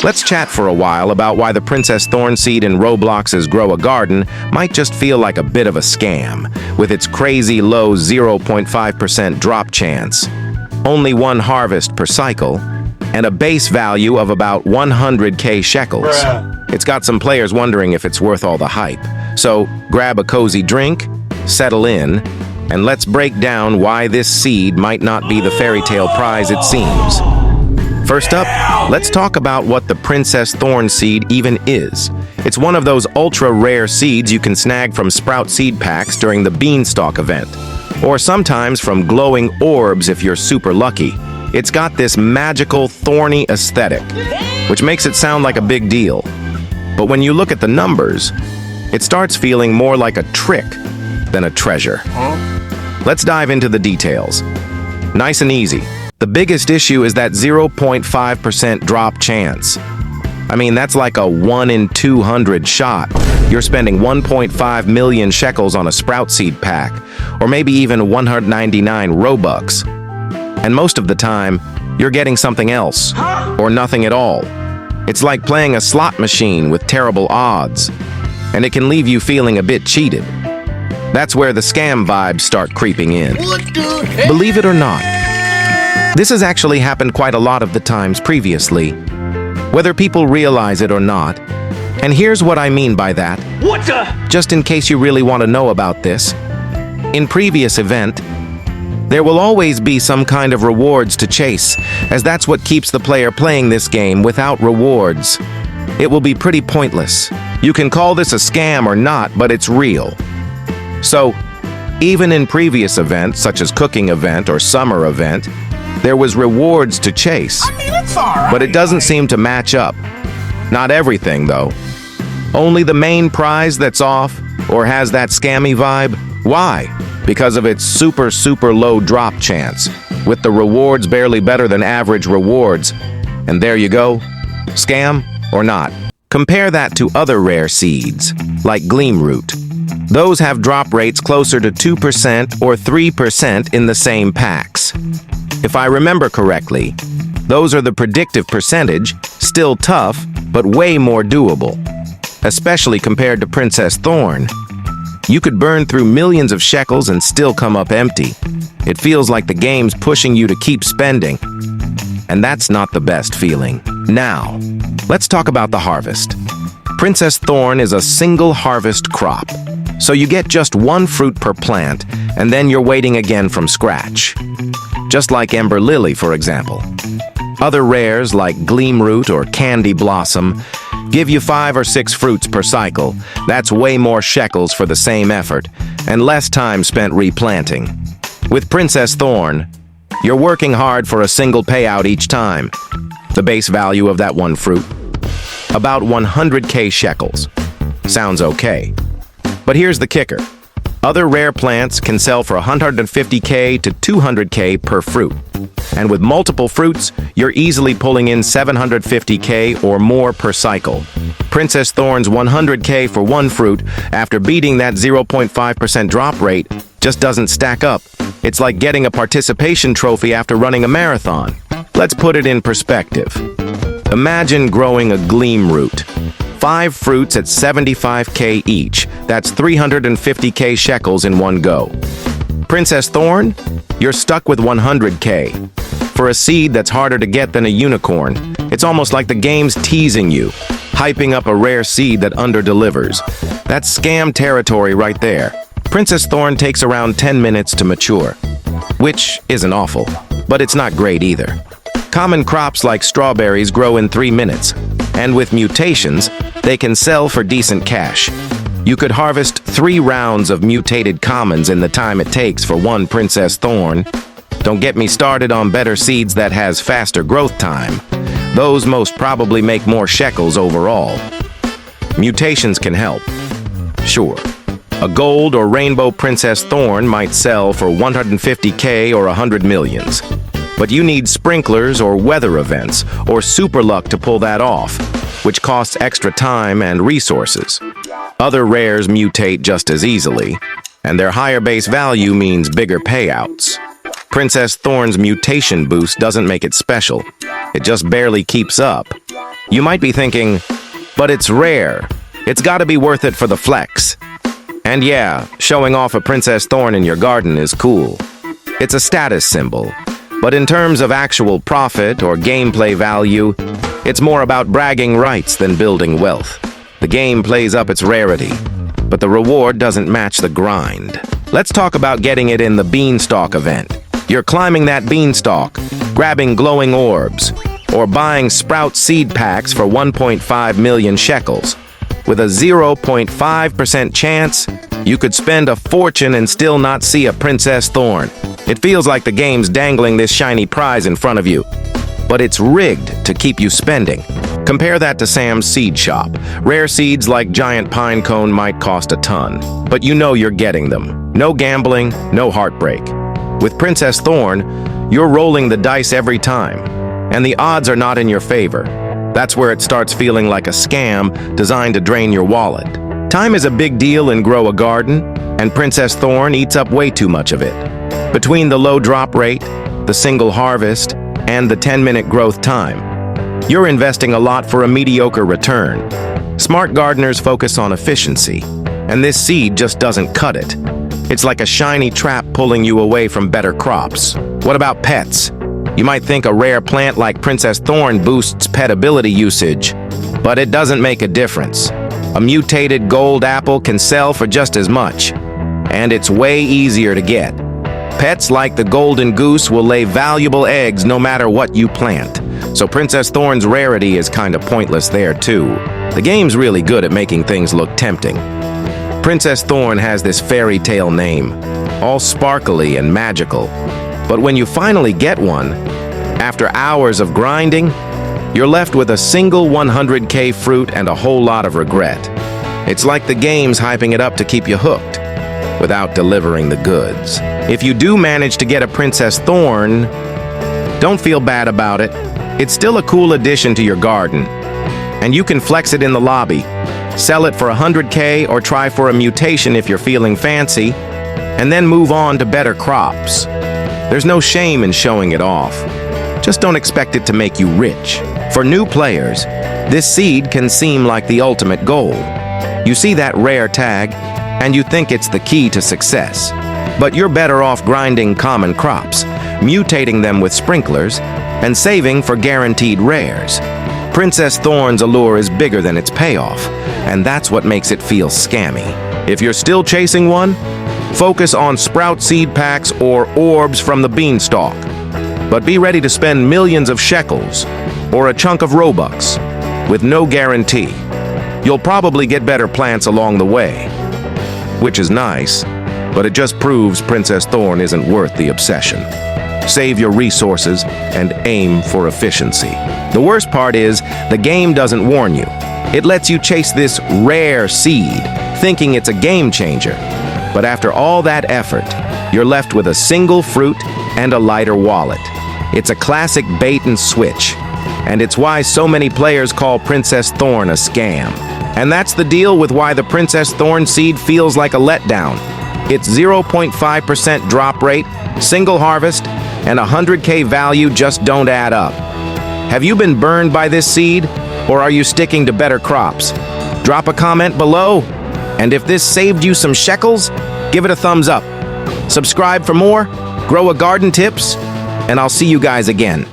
Let's chat for a while about why the Princess Thorn seed in Roblox's Grow a Garden might just feel like a bit of a scam, with its crazy low 0.5% drop chance, only one harvest per cycle, and a base value of about 100k shekels. It's got some players wondering if it's worth all the hype. So grab a cozy drink, settle in, and let's break down why this seed might not be the fairy tale prize it seems. First up, let's talk about what the Princess Thorn seed even is. It's one of those ultra-rare seeds you can snag from sprout seed packs during the Beanstalk event, or sometimes from glowing orbs if you're super lucky. It's got this magical, thorny aesthetic, which makes it sound like a big deal. But when you look at the numbers, it starts feeling more like a trick than a treasure. Let's dive into the details. Nice and easy. The biggest issue is that 0.5% drop chance. I mean, that's like a 1 in 200 shot. You're spending 1.5 million shekels on a sprout seed pack, or maybe even 199 Robux. And most of the time, you're getting something else, or nothing at all. It's like playing a slot machine with terrible odds, and it can leave you feeling a bit cheated. That's where the scam vibes start creeping in. Believe it or not, this has actually happened quite a lot of the times previously, whether people realize it or not. And here's what I mean by that. Just in case you really want to know about this. In previous event, there will always be some kind of rewards to chase, as that's what keeps the player playing this game without rewards. It will be pretty pointless. You can call this a scam or not, but it's real. So, even in previous events, such as cooking event or summer event, there was rewards to chase. It's all right. But it doesn't seem to match up. Not everything, though. Only the main prize that's off or has that scammy vibe. Why? Because of its super low drop chance, with the rewards barely better than average rewards. And there you go. Scam or not. Compare that to other rare seeds, like Gleam Root. Those have drop rates closer to 2% or 3% in the same packs. If I remember correctly, those are the predictive percentage, still tough, but way more doable. Especially compared to Princess Thorn. You could burn through millions of shekels and still come up empty. It feels like the game's pushing you to keep spending. And that's not the best feeling. Now, let's talk about the harvest. Princess Thorn is a single harvest crop. So you get just one fruit per plant, and then you're waiting again from scratch. Just like Ember Lily, for example. Other rares like Gleam Root or Candy Blossom give you 5 or 6 fruits per cycle. That's way more shekels for the same effort, and less time spent replanting. With Princess Thorn, you're working hard for a single payout each time. The base value of that one fruit? About 100k shekels. Sounds okay. But here's the kicker. Other rare plants can sell for 150k to 200k per fruit. And with multiple fruits, you're easily pulling in 750k or more per cycle. Princess Thorn's 100k for one fruit, after beating that 0.5% drop rate, just doesn't stack up. It's like getting a participation trophy after running a marathon. Let's put it in perspective. Imagine growing a Gleam Root. 5 fruits at 75k each. That's 350k shekels in one go. Princess Thorn, you're stuck with 100k. For a seed that's harder to get than a unicorn, it's almost like the game's teasing you, hyping up a rare seed that underdelivers. That's scam territory right there. Princess Thorn takes around 10 minutes to mature, which isn't awful, but it's not great either. Common crops like strawberries grow in 3 minutes, and with mutations, they can sell for decent cash. You could harvest 3 rounds of mutated commons in the time it takes for one Princess Thorn. Don't get me started on better seeds that has faster growth time. Those most probably make more shekels overall. Mutations can help. Sure, a gold or rainbow Princess Thorn might sell for 150k or 100 millions. But you need sprinklers or weather events or super luck to pull that off, which costs extra time and resources. Other rares mutate just as easily, and their higher base value means bigger payouts. Princess Thorn's mutation boost doesn't make it special. It just barely keeps up. You might be thinking, but it's rare. It's gotta be worth it for the flex. And yeah, showing off a Princess Thorn in your garden is cool. It's a status symbol. But in terms of actual profit or gameplay value, it's more about bragging rights than building wealth. The game plays up its rarity, but the reward doesn't match the grind. Let's talk about getting it in the beanstalk event. You're climbing that beanstalk, grabbing glowing orbs, or buying sprout seed packs for 1.5 million shekels. With a 0.5% chance, you could spend a fortune and still not see a Princess Thorn. It feels like the game's dangling this shiny prize in front of you. But it's rigged to keep you spending. Compare that to Sam's seed shop. Rare seeds like giant pine cone might cost a ton, but you know you're getting them. No gambling, no heartbreak. With Princess Thorn, you're rolling the dice every time, and the odds are not in your favor. That's where it starts feeling like a scam designed to drain your wallet. Time is a big deal in Grow a Garden, and Princess Thorn eats up way too much of it. Between the low drop rate, the single harvest, and the 10-minute growth time, you're investing a lot for a mediocre return. Smart gardeners focus on efficiency, and this seed just doesn't cut it. It's like a shiny trap pulling you away from better crops. What about pets? You might think a rare plant like Princess Thorn boosts pet ability usage, but it doesn't make a difference. A mutated gold apple can sell for just as much, and it's way easier to get. Pets like the golden goose will lay valuable eggs no matter what you plant, so Princess Thorn's rarity is kinda pointless there too. The game's really good at making things look tempting. Princess Thorn has this fairy tale name, all sparkly and magical. But when you finally get one, after hours of grinding, you're left with a single 100K fruit and a whole lot of regret. It's like the game's hyping it up to keep you hooked, without delivering the goods. If you do manage to get a Princess Thorn, don't feel bad about it. It's still a cool addition to your garden, and you can flex it in the lobby. Sell it for 100K or try for a mutation if you're feeling fancy, and then move on to better crops. There's no shame in showing it off. Just don't expect it to make you rich. For new players, this seed can seem like the ultimate goal. You see that rare tag, and you think it's the key to success. But you're better off grinding common crops, mutating them with sprinklers, and saving for guaranteed rares. Princess Thorn's allure is bigger than its payoff, and that's what makes it feel scammy. If you're still chasing one, focus on sprout seed packs or orbs from the beanstalk. But be ready to spend millions of shekels or a chunk of Robux with no guarantee. You'll probably get better plants along the way, which is nice, but it just proves Princess Thorn isn't worth the obsession. Save your resources and aim for efficiency. The worst part is, the game doesn't warn you. It lets you chase this rare seed, thinking it's a game changer. But after all that effort, you're left with a single fruit and a lighter wallet. It's a classic bait and switch, and it's why so many players call Princess Thorn a scam. And that's the deal with why the Princess Thorn seed feels like a letdown. Its 0.5% drop rate, single harvest, and 100K value just don't add up. Have you been burned by this seed, or are you sticking to better crops? Drop a comment below. And if this saved you some shekels, give it a thumbs up. Subscribe for more Grow a Garden tips, and I'll see you guys again.